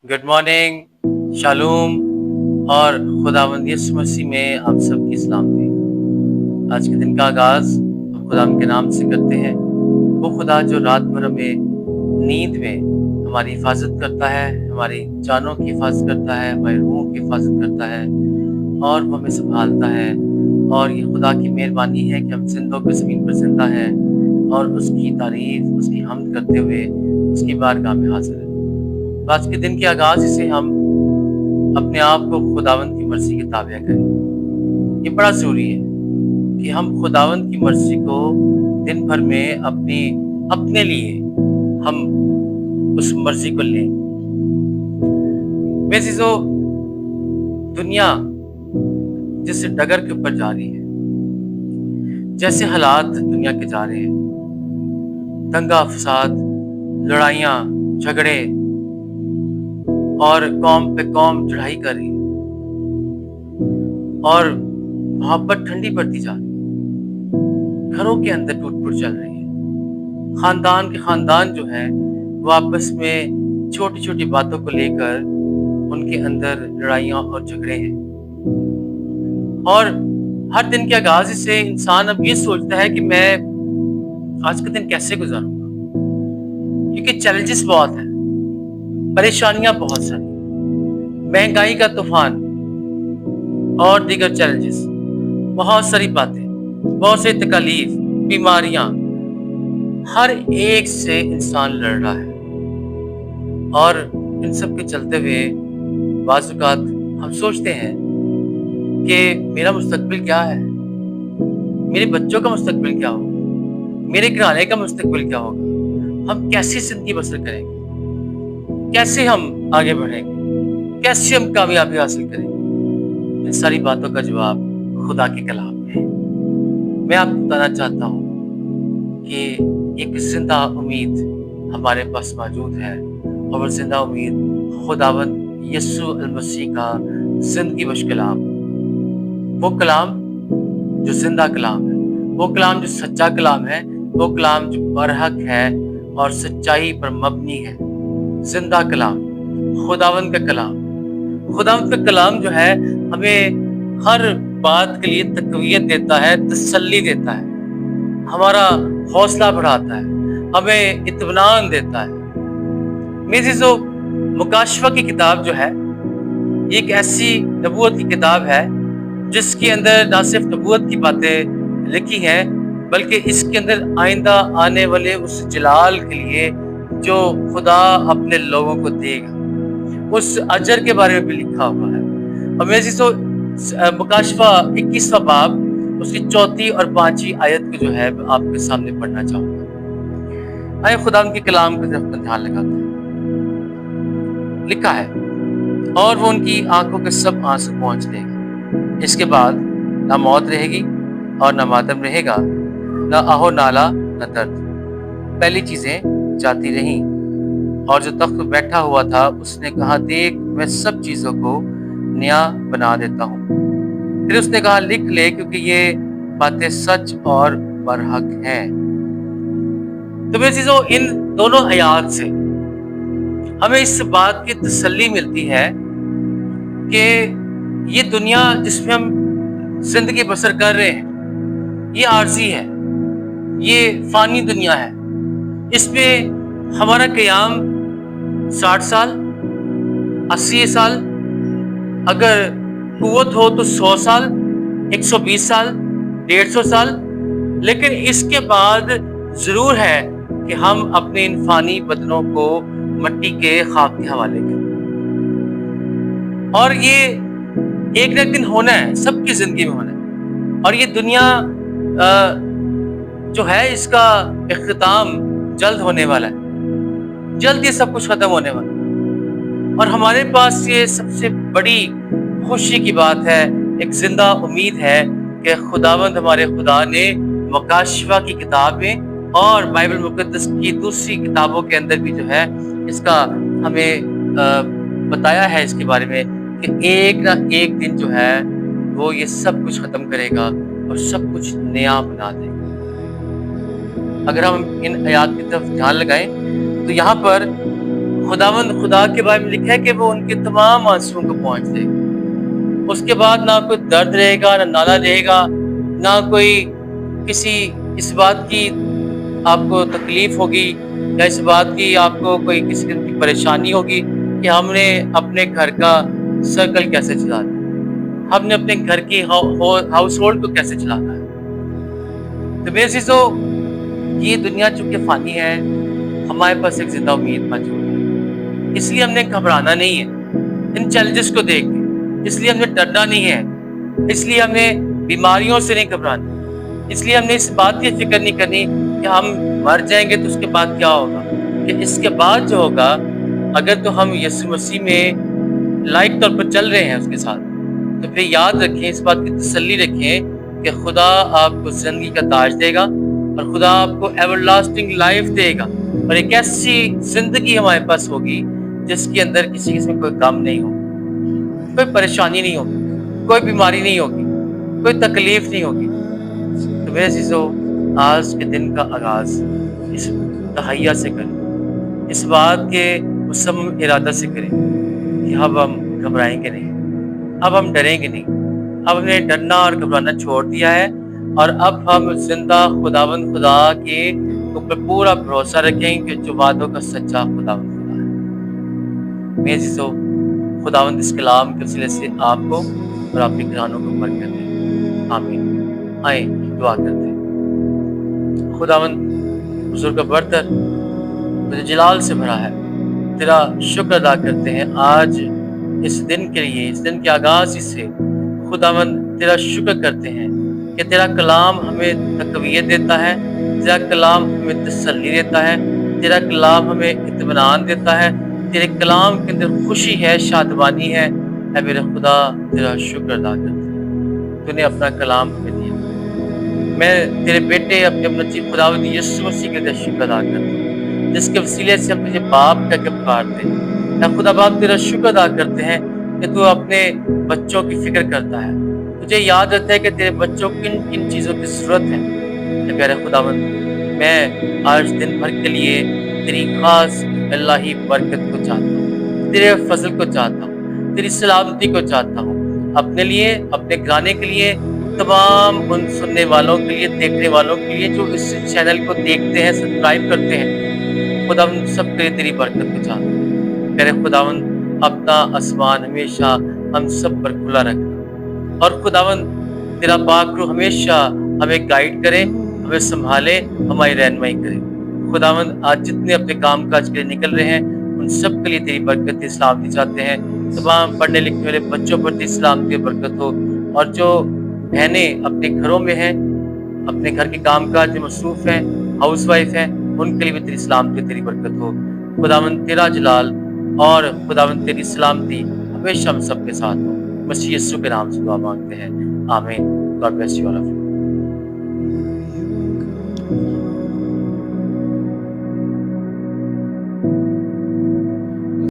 Good morning, शालूम और खुदावंद यीशु मसीह में आप सबकी सलामती। आज के दिन का आगाज हम खुदा के नाम से करते हैं। वो खुदा जो रात भर हमें नींद में हमारी हिफाजत करता है, हमारी जानों की हिफाजत करता है, हमारी रूहों की हिफाजत करता है और वो हमें संभालता है। और ये खुदा की मेहरबानी है कि हम जिंदों की ज़मीन पर जिंदा हैं और उसकी तारीफ, उसकी हम्द करते हुए उसकी बारगाह में हाजिर हैं। तो आज के दिन के आगाज से हम अपने आप को खुदावंद की मर्जी के ताबे करें। ये बड़ा ज़रूरी है कि हम खुदावंद की मर्जी को दिन भर में अपने लिए हम उस मर्जी को लें। मेरे अज़ीज़ों, दुनिया जिस डगर के ऊपर जा रही है, जैसे हालात दुनिया के जा रहे हैं, दंगा फसाद, लड़ाइयाँ, झगड़े और कौम पे कौम चढ़ाई कर रही है और मोहब्बत ठंडी पड़ती जा रही है। घरों के अंदर टूट-फूट चल रही है। खानदान के खानदान जो है वो आपस में छोटी-छोटी बातों को लेकर उनके अंदर लड़ाइयाँ और झगड़े हैं। और हर दिन के आगाज से इंसान अब ये सोचता है कि मैं आज का दिन कैसे गुजारूंगा, क्योंकि चैलेंजेस बहुत हैं, परेशानियां बहुत सारी, महंगाई का तूफान और दीगर चैलेंजेस, बहुत सारी बातें, बहुत से तकलीफ, बीमारियां, हर एक से इंसान लड़ रहा है। और इन सब के चलते हुए बाज़ औक़ात हम सोचते हैं कि मेरा मुस्तकबिल क्या है, मेरे बच्चों का मुस्तकबिल क्या होगा, मेरे घराने का मुस्तकबिल क्या होगा, हम कैसी जिंदगी बसर करेंगे, कैसे हम आगे बढ़ेंगे, कैसे हम कामयाबी हासिल करेंगे। इन सारी बातों का जवाब खुदा के कलाम में है। मैं आपको बताना चाहता हूँ कि एक जिंदा उम्मीद हमारे पास मौजूद है और वो जिंदा उम्मीद खुदावंद यीशु अल मसीह का जिंदगी बख्श कलाम, वो कलाम जो जिंदा कलाम है, वो कलाम जो सच्चा कलाम है, वो कलाम जो बरहक है और सच्चाई पर मबनी है। जिंदा कलाम, खुदावंद का कलाम। खुदावंद का कलाम जो है हमें हर बात के लिए तक़वियत देता है, तसल्ली देता है, हमारा हौसला बढ़ाता है, हमें इत्मीनान देता है। मेरे अज़ीज़ों, मुकाशवा की किताब जो है ये एक ऐसी नबूवत की किताब है जिसके अंदर ना सिर्फ नबूवत की बातें लिखी हैं, बल्कि इसके अंदर आइंदा आने वाले उस जलाल के लिए जो खुदा अपने लोगों को देगा, उस अजर के बारे में भी लिखा हुआ है। और मेरे अज़ीज़ों, मुकाशवा 21वां बाब उसकी 4 और 5 आयत को जो है मैं आपके सामने पढ़ना चाहूँगा। आइए खुदा के कलाम की तरफ ध्यान लगाते हैं। लिखा है, और वो उनकी आंखों के सब आंसू पोंछ देगा। इसके बाद ना मौत रहेगी और ना मातम रहेगा, ना आहो नाला, ना दर्द। पहली चीजें जाती रहीं। और जो तख्त पर बैठा हुआ था उसने कहा, देख मैं सब चीजों को नया बना देता हूँ। फिर उसने कहा, लिख ले, क्योंकि ये बातें सच और बरहक हैं। तो मेरे चीजों, इन दोनों आयात से हमें इस बात की तसल्ली मिलती है कि ये दुनिया जिसमें हम जिंदगी बसर कर रहे हैं ये आर्जी है, ये फानी दुनिया है। इसमें हमारा क़याम 60 साल, 80 साल, अगर कुव्वत हो तो 100 साल, 120 साल, 150 साल, लेकिन इसके बाद जरूर है कि हम अपने इन फानी बदनों को मट्टी के खाक के हवाले करें। और ये एक न एक दिन होना है, सबकी जिंदगी में होना है। और ये दुनिया जो है इसका इख्तिताम जल्द होने वाला है, जल्द ये सब कुछ खत्म होने वाला है। और हमारे पास ये सबसे बड़ी खुशी की बात है, एक जिंदा उम्मीद है कि खुदावंद हमारे खुदा ने मुकाशवा की किताब में और बाइबल मुकद्दस की दूसरी किताबों के अंदर भी जो है इसका हमें बताया है इसके बारे में कि एक ना एक दिन जो है वो ये सब कुछ खत्म करेगा और सब कुछ नया बना देगा। अगर हम इन आयात की तरफ ध्यान लगाएं तो यहाँ पर خداوند خدا کے بارے میں لکھا ہے کہ وہ ان کے تمام آنسوؤں کو پہنچ دے گا۔ اس کے بعد نہ کوئی درد رہے گا، نہ نالا رہے گا، نہ کوئی کسی اس بات کی آپ کو تکلیف ہوگی یا اس بات کی آپ کو کوئی کسی قسم کی پریشانی ہوگی کہ ہم نے اپنے گھر کا سرکل کیسے چلانا ہے، ہم نے اپنے گھر کی ہاؤس ہولڈ کو کیسے چلانا ہے۔ تو میرے عزیزو، یہ دنیا چونکہ فانی ہے، ہمارے پاس ایک زندہ امید موجود ہے، اس لیے ہم نے گھبرانا نہیں ہے ان چیلنجز کو دیکھ کے، اس لیے ہم نے ڈرنا نہیں ہے، اس لیے ہم نے بیماریوں سے نہیں گھبرانا، اس لیے ہم نے اس بات کی فکر نہیں کرنی کہ ہم مر جائیں گے تو اس کے بعد کیا ہوگا، کہ اس کے بعد جو ہوگا اگر تو ہم یسوع مسیح میں لائق طور پر چل رہے ہیں اس کے ساتھ، تو پھر یاد رکھیں، اس بات کی تسلی رکھیں کہ خدا آپ کو زندگی کا تاج دے گا اور خدا آپ کو ایور لاسٹنگ لائف دے گا، اور ایک ایسی زندگی ہمارے پاس ہوگی جس کے اندر کسی قسم کوئی غم نہیں ہوگا، کوئی پریشانی نہیں ہوگی، کوئی بیماری نہیں ہوگی، کوئی تکلیف نہیں ہوگی۔ تو میرے عزیزو، آج کے دن کا آغاز اس تہیہ سے کریں، اس بات کے مصمم ارادہ سے کریں کہ اب ہم گھبرائیں گے نہیں، اب ہم ڈریں گے نہیں، اب ہم نے ڈرنا اور گھبرانا چھوڑ دیا ہے، اور اب ہم زندہ خداوند خدا کے اوپر پورا بھروسہ رکھیں گے کہ جو وعدوں کا سچا خداوند خدا ہے۔ میرے عزیزو، خداوند اس کلام کے وسیلے سے آپ کو اور آپ کے گھرانوں کو برکت دے، آمین۔ آئیں دعا کرتے ہیں۔ خداوند، حضور کا برتر تجھے جلال سے بھرا ہے، تیرا شکر ادا کرتے ہیں آج اس دن کے لیے، اس دن کے آغاز سے خداوند تیرا شکر کرتے ہیں کہ تیرا کلام ہمیں تقویت دیتا ہے، تیرا کلام ہمیں تسلی دیتا ہے، تیرا کلام ہمیں اطمینان دیتا ہے، تیرے کلام کے اندر خوشی ہے، شادمانی ہے۔ اے میرے خدا، تیرا شکر ادا کرتے ہیں، تو نے اپنا کلام ہمیں دیا۔ میں تیرے بیٹے اپنے نجیب خداوند یسوع مسیح کے لیے شکر ادا کرتا ہوں، جس کے وسیلے سے ہم تجھے باپ کہہ کے پکارتے ہیں۔ اے خدا باپ، تیرا شکر ادا کرتے ہیں کہ تو اپنے بچوں کی فکر کرتا ہے، تجھے یاد رہتا ہے کہ تیرے بچوں کو کن کن چیزوں کی ضرورت ہے۔ اے پیارے خداوند، میں آج دن بھر کے لیے تیری خاص الہی برکت کو چاہتا ہوں، تیرے فضل کو چاہتا ہوں، تیری سلامتی کو چاہتا ہوں، اپنے لیے، اپنے گھرانے کے لیے، تمام ان سننے والوں کے لیے، دیکھنے والوں کے لیے جو اس چینل کو دیکھتے ہیں، سبسکرائب کرتے ہیں۔ خداوند، سب کے لیے تیری برکت کو چاہتا ہوں۔ میرے خداوند، اپنا آسمان ہمیشہ ہم سب پر کھلا رکھنا، اور خداوند تیرا پاک روح ہمیشہ ہمیں گائیڈ کرے، ہمیں سنبھالے، ہماری رہنمائی کرے۔ خداوند، آج جتنے اپنے کام کاج کے لیے نکل رہے ہیں ان سب کے لیے تیری برکت سلامتی چاہتے ہیں۔ تمام پڑھنے لکھنے والے بچوں پر تیری سلامتی اور برکت ہو، اور جو بہنیں اپنے گھروں میں ہیں، اپنے گھر کے کام کاج میں مصروف ہیں، ہاؤس وائف ہیں، ان کے لیے بھی تیری سلامتی تیری برکت ہو۔ خداوند، تیرا جلال اور خداوند تیری سلامتی ہمیشہ ہم سب کے ساتھ ہو۔ مسیح یسوع کے نام سے دعا مانگتے ہیں، آمین۔ God bless you all of you.